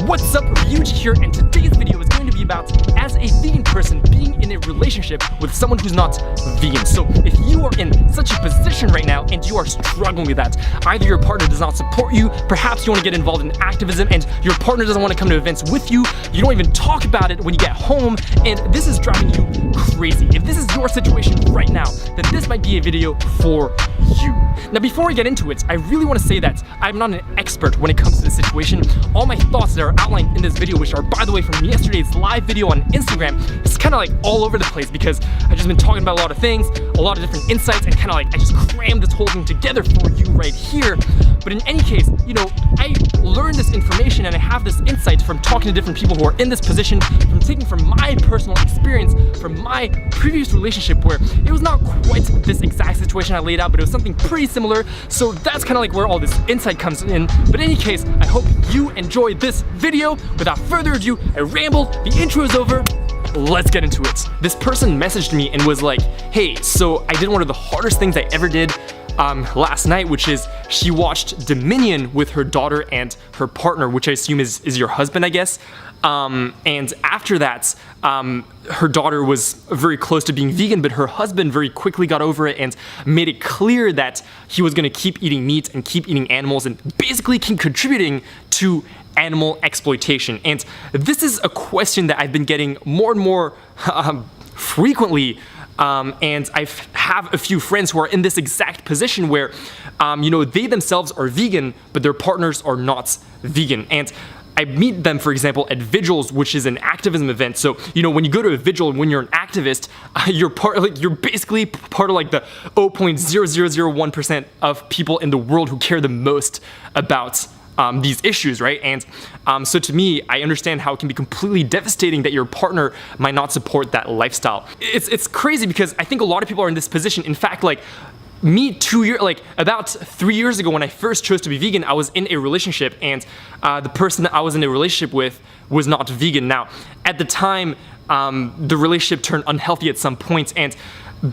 What's up, Ryuji here, and today's video is going to be about as a vegan person being in a relationship with someone who's not vegan. So if you are in such a position right now and you are struggling with that, either your partner does not support you, perhaps you want to get involved in activism and your partner doesn't want to come to events with you, you don't even talk about it when you get home, and this is driving you crazy. If this is your situation right now, then this might be a video for you. Now before we get into it, I really want to say that I'm not an expert when it comes to this situation. All my thoughts that are outlined in this video, which are by the way from yesterday's live video on Instagram, it's kind of like all over the place because I've just been talking about a lot of things, a lot of different insights, and kind of like I just crammed this whole thing together for you right here. But in any case, you know, I learned this information and I have this insight from talking to different people who are in this position, from taking from my personal experience, from my previous relationship where it was not quite this exact situation I laid out, but it was something pretty similar. So that's kind of like where all this insight comes in. But in any case, I hope you enjoyed this video. Without further ado, I rambled, the intro is over. Let's get into it. This person messaged me and was like, hey, so I did one of the hardest things I ever did last night, which is she watched Dominion with her daughter and her partner, which I assume is your husband, I guess. And after that, her daughter was very close to being vegan, but her husband very quickly got over it and made it clear that he was going to keep eating meat and keep eating animals and basically keep contributing to animal exploitation. And this is a question that I've been getting more and more frequently. And I have a few friends who are in this exact position where, you know, they themselves are vegan, but their partners are not vegan. And I meet them, for example, at vigils, which is an activism event. So, you know, when you go to a vigil and when you're an activist, you're basically part of like the 0.0001% of people in the world who care the most about these issues, right? And so to me, I understand how it can be completely devastating that your partner might not support that lifestyle. It's crazy because I think a lot of people are in this position. In fact, like me about 3 years ago when I first chose to be vegan, I was in a relationship and the person that I was in a relationship with was not vegan. Now, at the time, the relationship turned unhealthy at some points, and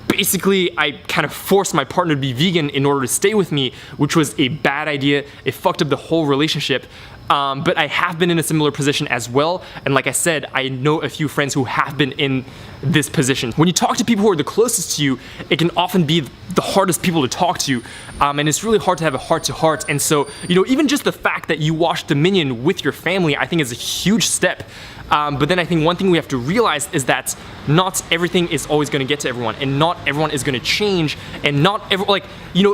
basically, I kind of forced my partner to be vegan in order to stay with me, which was a bad idea. It fucked up the whole relationship. But I have been in a similar position as well. And like I said, I know a few friends who have been in this position. When you talk to people who are the closest to you, it can often be the hardest people to talk to. And it's really hard to have a heart-to-heart. And so, you know, even just the fact that you watch Dominion with your family, I think is a huge step. But then I think one thing we have to realize is that not everything is always going to get to everyone, and not everyone is going to change, and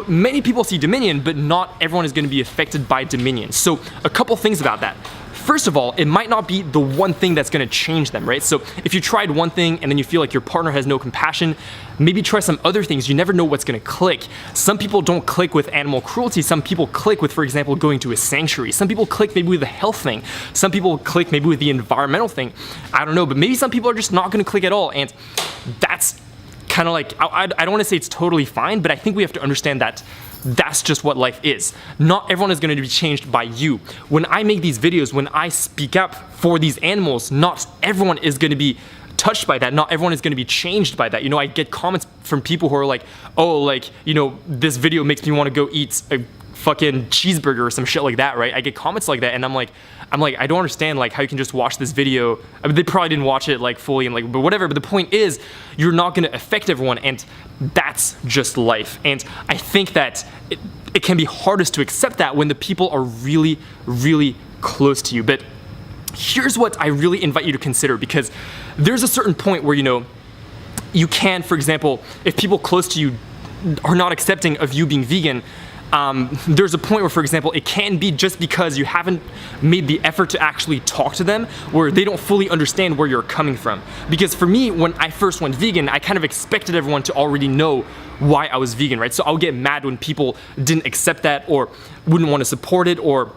many people see Dominion, but not everyone is going to be affected by Dominion. So a couple things about that. First of all, it might not be the one thing that's going to change them, right? So if you tried one thing and then you feel like your partner has no compassion, maybe try some other things. You never know what's going to click. Some people don't click with animal cruelty. Some people click with, for example, going to a sanctuary. Some people click maybe with the health thing. Some people click maybe with the environmental thing. I don't know, but maybe some people are just not going to click at all. And that's kind of like, I don't want to say it's totally fine, but I think we have to understand that that's just what life is. Not everyone is going to be changed by you. When I make these videos, when I speak up for these animals, not everyone is going to be touched by that. Not everyone is going to be changed by that. You know, I get comments from people who are like, oh, like, you know, this video makes me want to go eat a fucking cheeseburger or some shit like that, right? I get comments like that, and I'm like, I don't understand like how you can just watch this video. I mean, they probably didn't watch it like fully and like, but whatever. But the point is, you're not going to affect everyone, and that's just life. And I think that it can be hardest to accept that when the people are really, really close to you. But here's what I really invite you to consider, because there's a certain point where, you know, you can, for example, if people close to you are not accepting of you being vegan, there's a point where, for example, it can be just because you haven't made the effort to actually talk to them, where they don't fully understand where you're coming from. Because for me, when I first went vegan, I kind of expected everyone to already know why I was vegan, right? So I would get mad when people didn't accept that or wouldn't want to support it or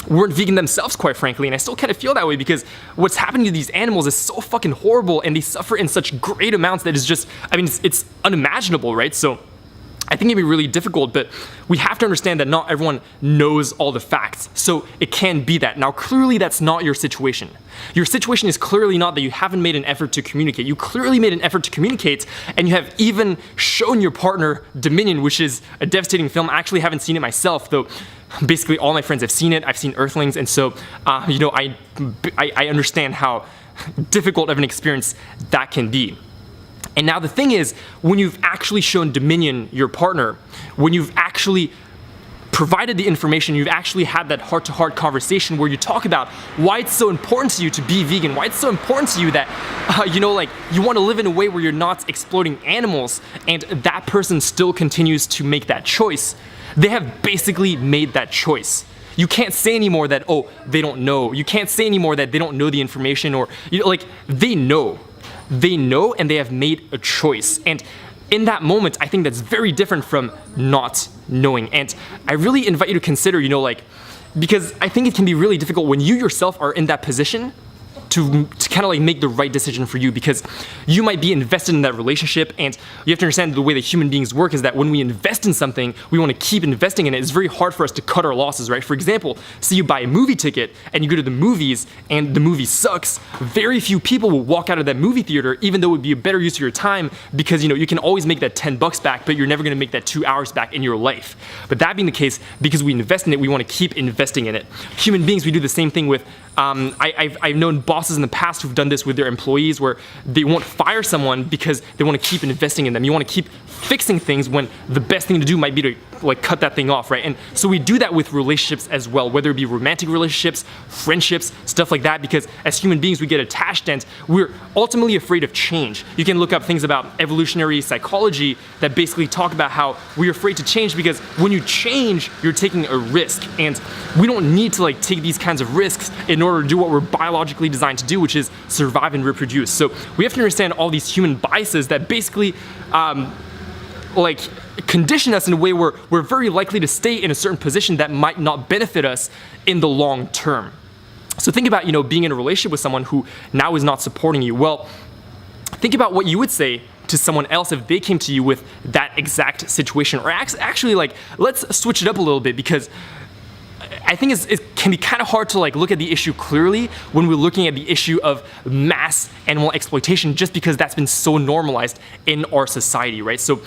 weren't vegan themselves, quite frankly. And I still kind of feel that way because what's happening to these animals is so fucking horrible, and they suffer in such great amounts that it's just, I mean, it's unimaginable, right? So I think it'd be really difficult, but we have to understand that not everyone knows all the facts. So it can be that. Now, clearly that's not your situation. Your situation is clearly not that you haven't made an effort to communicate. You clearly made an effort to communicate, and you have even shown your partner Dominion, which is a devastating film. I actually haven't seen it myself, though basically all my friends have seen it. I've seen Earthlings, and so, I understand how difficult of an experience that can be. And now the thing is, when you've actually shown Dominion your partner, when you've actually provided the information, you've actually had that heart-to-heart conversation where you talk about why it's so important to you to be vegan, why it's so important to you that, you want to live in a way where you're not exploiting animals, and that person still continues to make that choice. They have basically made that choice. You can't say anymore that, oh, they don't know. You can't say anymore that they don't know the information, or, they know. They know, and they have made a choice. And in that moment, I think that's very different from not knowing. And I really invite you to consider, because I think it can be really difficult when you yourself are in that position to kind of make the right decision for you, because you might be invested in that relationship, and you have to understand the way that human beings work is that when we invest in something, we want to keep investing in it. It's very hard for us to cut our losses, right? For example, say you buy a movie ticket and you go to the movies and the movie sucks, very few people will walk out of that movie theater, even though it would be a better use of your time, because you can always make that $10 back, but you're never going to make that 2 hours back in your life. But that being the case, because we invest in it, we want to keep investing in it. Human beings, we do the same thing with I've known bosses in the past who've done this with their employees, where they won't fire someone because they want to keep investing in them. You want to keep fixing things when the best thing to do might be to cut that thing off, right? And so we do that with relationships as well, whether it be romantic relationships, friendships, stuff like that, because as human beings we get attached and we're ultimately afraid of change. You can look up things about evolutionary psychology that basically talk about how we're afraid to change because when you change, you're taking a risk, and we don't need to take these kinds of risks in order to do what we're biologically designed to do, which is survive and reproduce. So we have to understand all these human biases that basically condition us in a way where we're very likely to stay in a certain position that might not benefit us in the long term. So think about, being in a relationship with someone who now is not supporting you. Well, think about what you would say to someone else if they came to you with that exact situation. Or actually, let's switch it up a little bit, because I think it can be kind of hard to look at the issue clearly when we're looking at the issue of mass animal exploitation, just because that's been so normalized in our society, right? So,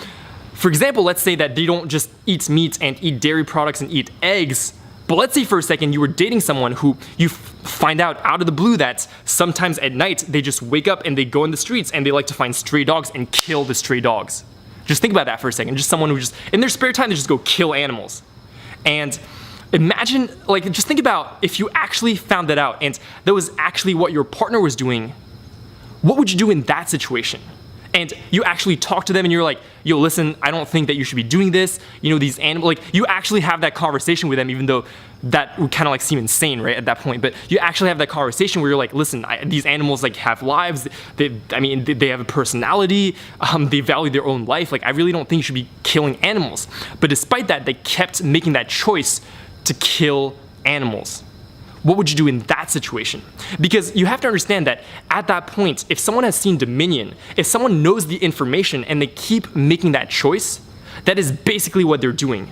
for example, let's say that they don't just eat meat and eat dairy products and eat eggs, but let's say for a second you were dating someone who you find out of the blue that sometimes at night they just wake up and they go in the streets and they like to find stray dogs and kill the stray dogs. Just think about that for a second. Just someone who just, in their spare time, they just go kill animals. And imagine, just think about if you actually found that out and that was actually what your partner was doing, what would you do in that situation? And you actually talk to them and you're like, yo, listen, I don't think that you should be doing this. These animals, you actually have that conversation with them, even though that would kind of seem insane, right, at that point. But you actually have that conversation where you're like, listen, these animals have lives. They have a personality. They value their own life. I really don't think you should be killing animals. But despite that, they kept making that choice to kill animals. What would you do in that situation? Because you have to understand that at that point, if someone has seen Dominion, if someone knows the information and they keep making that choice, that is basically what they're doing.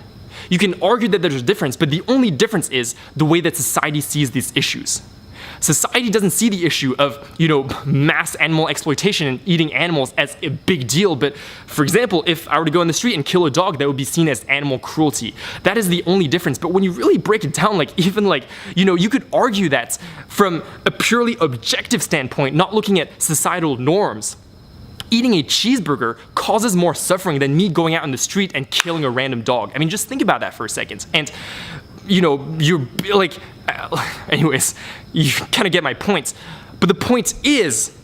You can argue that there's a difference, but the only difference is the way that society sees these issues. Society doesn't see the issue of, mass animal exploitation and eating animals as a big deal. But for example, if I were to go on the street and kill a dog, that would be seen as animal cruelty. That is the only difference. But when you really break it down, you could argue that from a purely objective standpoint, not looking at societal norms, eating a cheeseburger causes more suffering than me going out in the street and killing a random dog. Just think about that for a second. And you're anyways, you kind of get my point. But the point is,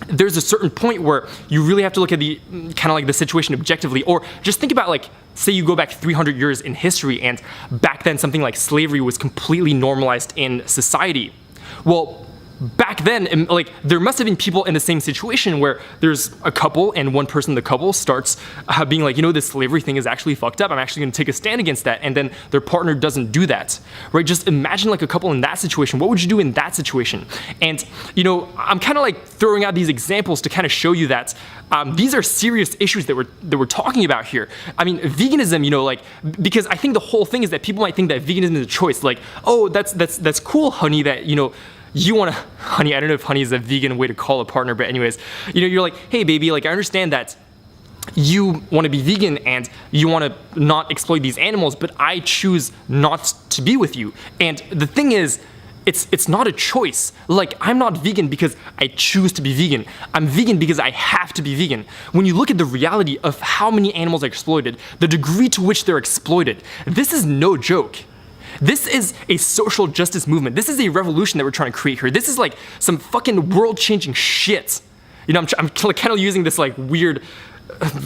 there's a certain point where you really have to look at the the situation objectively. Or just think about say you go back 300 years in history, and back then something like slavery was completely normalized in society. Well, back then, like, there must have been people in the same situation where there's a couple and one person in the couple starts being like, you know, this slavery thing is actually fucked up. I'm actually going to take a stand against that. And then their partner doesn't do that, right? Just imagine like a couple in that situation. What would you do in that situation? And, you know, I'm kind of like throwing out these examples to kind of show you that these are serious issues that we're talking about here. I mean, veganism, you know, like, because I think the whole thing is that people might think that veganism is a choice. Like, oh, that's cool, honey, that, you know, you want to, honey, I don't know if honey is a vegan way to call a partner, but anyways, you know, you're like, hey baby, like I understand that you want to be vegan and you want to not exploit these animals, but I choose not to be with you. And the thing is, it's not a choice. Like, I'm not vegan because I choose to be vegan. I'm vegan because I have to be vegan. When you look at the reality of how many animals are exploited, the degree to which they're exploited, this is no joke. This is a social justice movement. This is a revolution that we're trying to create here. This is like some fucking world-changing shit. You know, I'm kind of using this like weird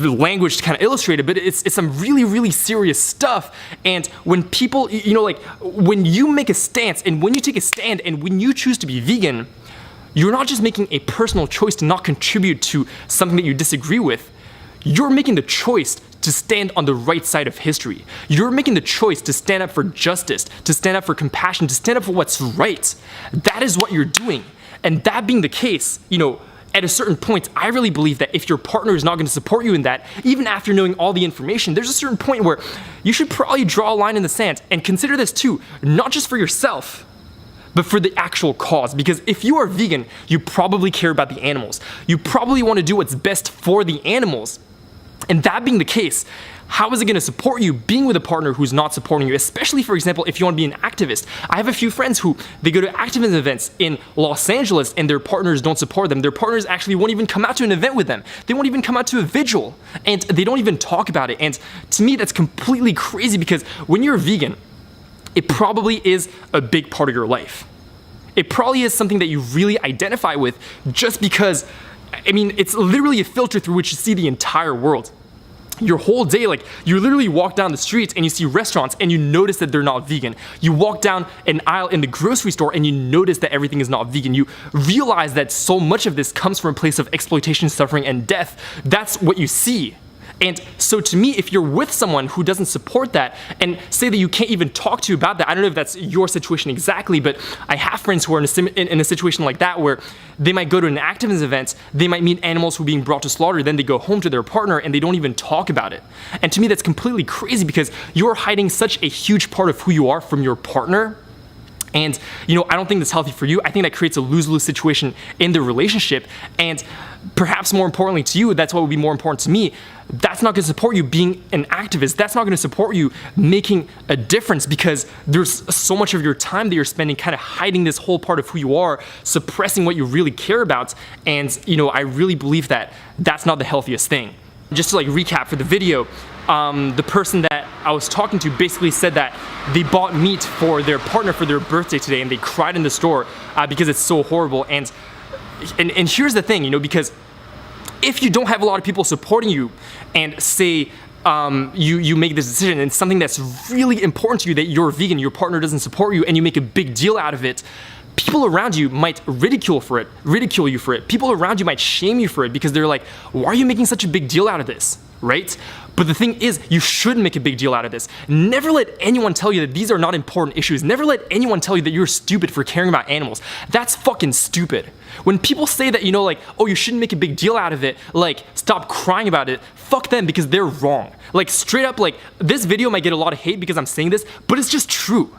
language to kind of illustrate it, but it's some really, really serious stuff. And when people, you know, like when you make a stance and when you take a stand and when you choose to be vegan, you're not just making a personal choice to not contribute to something that you disagree with. You're making the choice to stand on the right side of history. You're making the choice to stand up for justice, to stand up for compassion, to stand up for what's right. That is what you're doing. And that being the case, you know, at a certain point, I really believe that if your partner is not going to support you in that, even after knowing all the information, there's a certain point where you should probably draw a line in the sand and consider this too, not just for yourself, but for the actual cause. Because if you are vegan, you probably care about the animals. You probably want to do what's best for the animals. And that being the case, how is it going to support you being with a partner who's not supporting you? Especially, for example, if you want to be an activist. I have a few friends who, they go to activism events in Los Angeles and their partners don't support them. Their partners actually won't even come out to an event with them. They won't even come out to a vigil. And they don't even talk about it. And to me, that's completely crazy because when you're a vegan, it probably is a big part of your life. It probably is something that you really identify with just because, I mean, it's literally a filter through which you see the entire world. Your whole day, like, you literally walk down the streets and you see restaurants and you notice that they're not vegan. You walk down an aisle in the grocery store and you notice that everything is not vegan. You realize that so much of this comes from a place of exploitation, suffering, and death. That's what you see. And so to me, if you're with someone who doesn't support that and say that you can't even talk to you about that, I don't know if that's your situation exactly, but I have friends who are in a situation like that where they might go to an activism event, they might meet animals who are being brought to slaughter, then they go home to their partner and they don't even talk about it. And to me, that's completely crazy because you're hiding such a huge part of who you are from your partner. And, you know, I don't think that's healthy for you. I think that creates a lose-lose situation in the relationship. And perhaps more importantly to you, that's what would be more important to me, that's not going to support you being an activist. That's not going to support you making a difference because there's so much of your time that you're spending kind of hiding this whole part of who you are, suppressing what you really care about. And, you know, I really believe that that's not the healthiest thing. Just to like recap for the video, the person that I was talking to basically said that they bought meat for their partner for their birthday today and they cried in the store because it's so horrible. And here's the thing, you know, because if you don't have a lot of people supporting you and say you make this decision and something that's really important to you that you're vegan, your partner doesn't support you and you make a big deal out of it, people around you might ridicule you for it. People around you might shame you for it because they're like, why are you making such a big deal out of this, right? But the thing is, you should make a big deal out of this. Never let anyone tell you that these are not important issues. Never let anyone tell you that you're stupid for caring about animals. That's fucking stupid. When people say that, you know, like, oh, you shouldn't make a big deal out of it, like, stop crying about it, fuck them because they're wrong. Like, straight up, like, this video might get a lot of hate because I'm saying this, but it's just true.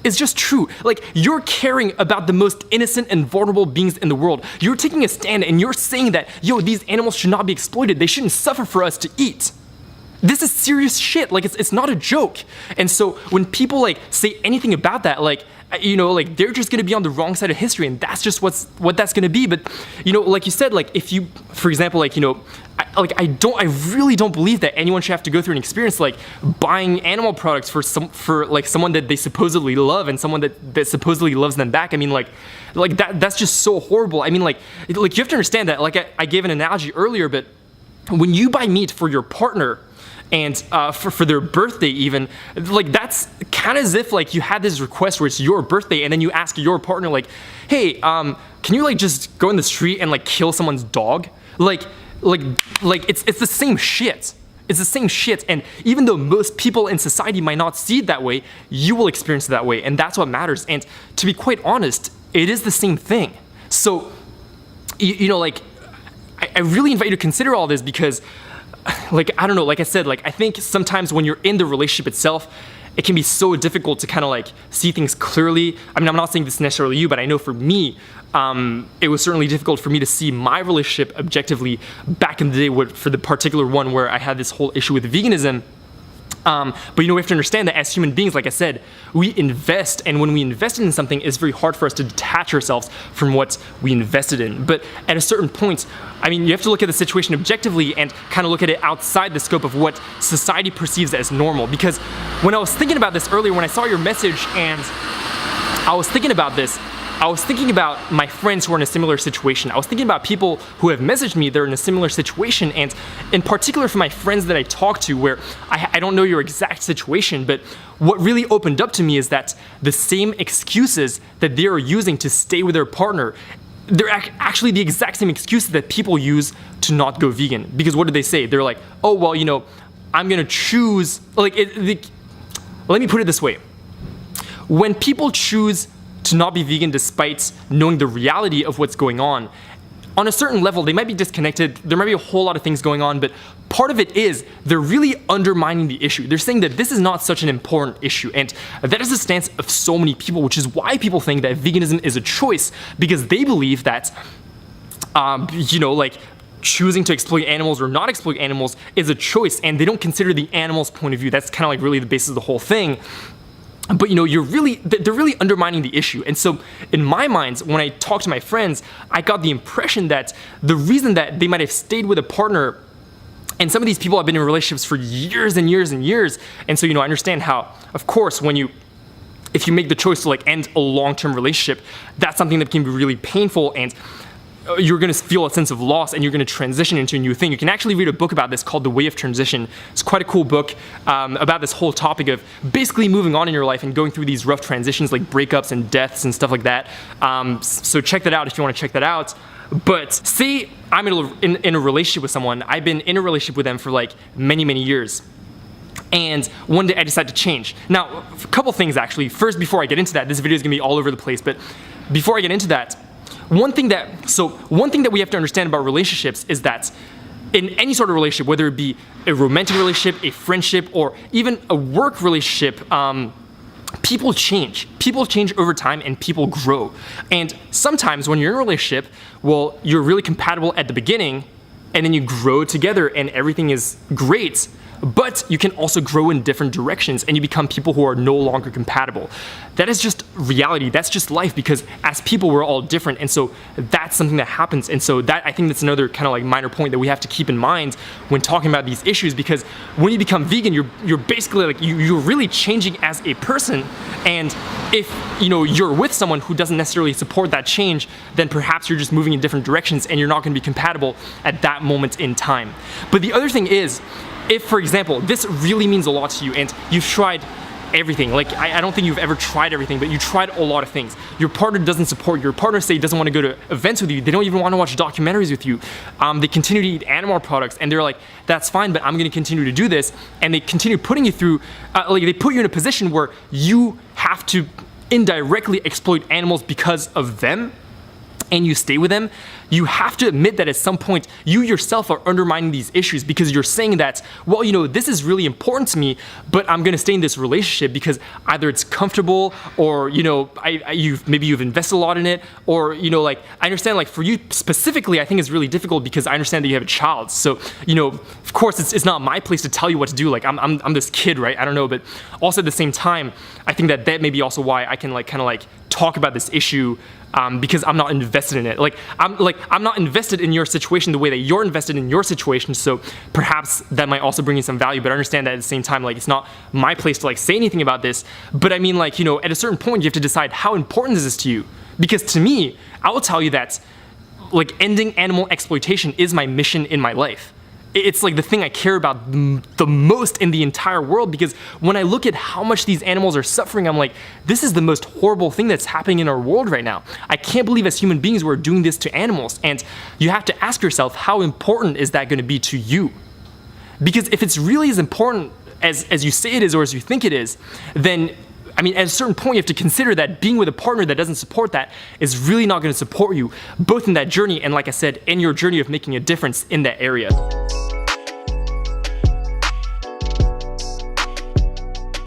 It's just true. Like, you're caring about the most innocent and vulnerable beings in the world. You're taking a stand and you're saying that, yo, these animals should not be exploited. They shouldn't suffer for us to eat. This is serious shit. Like, it's not a joke. And so when people like say anything about that, like, you know, like they're just gonna be on the wrong side of history, and that's just what that's gonna be. But, you know, like you said, like if you, for example, like, you know, I really don't believe that anyone should have to go through an experience like buying animal products for someone that they supposedly love and someone that supposedly loves them back. I mean, like that's just so horrible. I mean, like you have to understand that. Like I gave an analogy earlier, but when you buy meat for your partner, and for their birthday even, like that's kind of as if like you had this request where it's your birthday and then you ask your partner like, hey, can you like just go in the street and like kill someone's dog? Like it's the same shit. It's the same shit, and even though most people in society might not see it that way, you will experience it that way, and that's what matters. And to be quite honest, it is the same thing. So, you know, like, I really invite you to consider all this because, like, I don't know, like I said, like, I think sometimes when you're in the relationship itself, it can be so difficult to kind of like see things clearly. I mean, I'm not saying this necessarily you, but I know for me, it was certainly difficult for me to see my relationship objectively back in the day for the particular one where I had this whole issue with veganism. But you know, we have to understand that as human beings, like I said, we invest, and when we invested in something, it's very hard for us to detach ourselves from what we invested in. But at a certain point, I mean, you have to look at the situation objectively and kind of look at it outside the scope of what society perceives as normal. Because when I was thinking about this earlier, when I saw your message and I was thinking about this, I was thinking about my friends who are in a similar situation. I was thinking about people who have messaged me, they're in a similar situation, and in particular for my friends that I talk to where I don't know your exact situation, but what really opened up to me is that the same excuses that they are using to stay with their partner, they're actually the exact same excuses that people use to not go vegan. Because what do they say? They're like, oh, well, you know, I'm gonna choose, let me put it this way. When people choose to not be vegan despite knowing the reality of what's going on a certain level, they might be disconnected, there might be a whole lot of things going on, but part of it is they're really undermining the issue. They're saying that this is not such an important issue, and that is the stance of so many people, which is why people think that veganism is a choice, because they believe that, you know, like, choosing to exploit animals or not exploit animals is a choice, and they don't consider the animal's point of view. That's kind of like really the basis of the whole thing. But you know, they're really undermining the issue. And so in my mind, when I talk to my friends, I got the impression that the reason that they might have stayed with a partner, and some of these people have been in relationships for years and years and years. And so, you know, I understand how, of course, if you make the choice to like end a long-term relationship, that's something that can be really painful, and you're going to feel a sense of loss, and you're going to transition into a new thing. You can actually read a book about this called The Way of Transition. It's quite a cool book about this whole topic of basically moving on in your life and going through these rough transitions like breakups and deaths and stuff like that. So check that out if you want to check that out. But say I'm in a relationship with someone. I've been in a relationship with them for like many, many years. And one day I decide to change. Now, a couple things actually. First, before I get into that, this video is going to be all over the place, but before I get into that, one thing that we have to understand about relationships is that in any sort of relationship, whether it be a romantic relationship, a friendship, or even a work relationship, people change. People change over time and people grow. And sometimes when you're in a relationship, well, you're really compatible at the beginning, and then you grow together and everything is great. But you can also grow in different directions and you become people who are no longer compatible. That is just reality. That's just life, because as people, we're all different. And so that's something that happens. And so I think that's another kind of like minor point that we have to keep in mind when talking about these issues, because when you become vegan, you're basically like, you're really changing as a person. And if, you know, you're with someone who doesn't necessarily support that change, then perhaps you're just moving in different directions and you're not going to be compatible at that moment in time. But the other thing is, if, for example, this really means a lot to you and you've tried everything, like I don't think you've ever tried everything, but you tried a lot of things. Your partner doesn't support you. Your partner say doesn't want to go to events with you. They don't even want to watch documentaries with you. They continue to eat animal products, and they're like, that's fine, but I'm going to continue to do this. And they continue putting you through, like they put you in a position where you have to indirectly exploit animals because of them, and you stay with them. You have to admit that at some point you yourself are undermining these issues, because you're saying that, well, you know, this is really important to me, but I'm going to stay in this relationship because either it's comfortable, or, you know, maybe you've invested a lot in it, or, you know, like, I understand, like, for you specifically, I think it's really difficult because I understand that you have a child. So, you know, of course it's not my place to tell you what to do. Like, I'm this kid, right? I don't know, but also at the same time, I think that may be also why I can like kind of like talk about this issue, because I'm not invested in it. I'm not invested in your situation the way that you're invested in your situation, so perhaps that might also bring you some value, but I understand that at the same time, like, it's not my place to like say anything about this. But I mean, like, you know, at a certain point you have to decide how important is this to you, because to me, I will tell you that like ending animal exploitation is my mission in my life. it's like the thing I care about the most in the entire world, because when I look at how much these animals are suffering, I'm like, this is the most horrible thing that's happening in our world right now. I can't believe as human beings we're doing this to animals. And you have to ask yourself, how important is that going to be to you? Because if it's really as important as you say it is, or as you think it is, then I mean, at a certain point, you have to consider that being with a partner that doesn't support that is really not going to support you, both in that journey and, like I said, in your journey of making a difference in that area.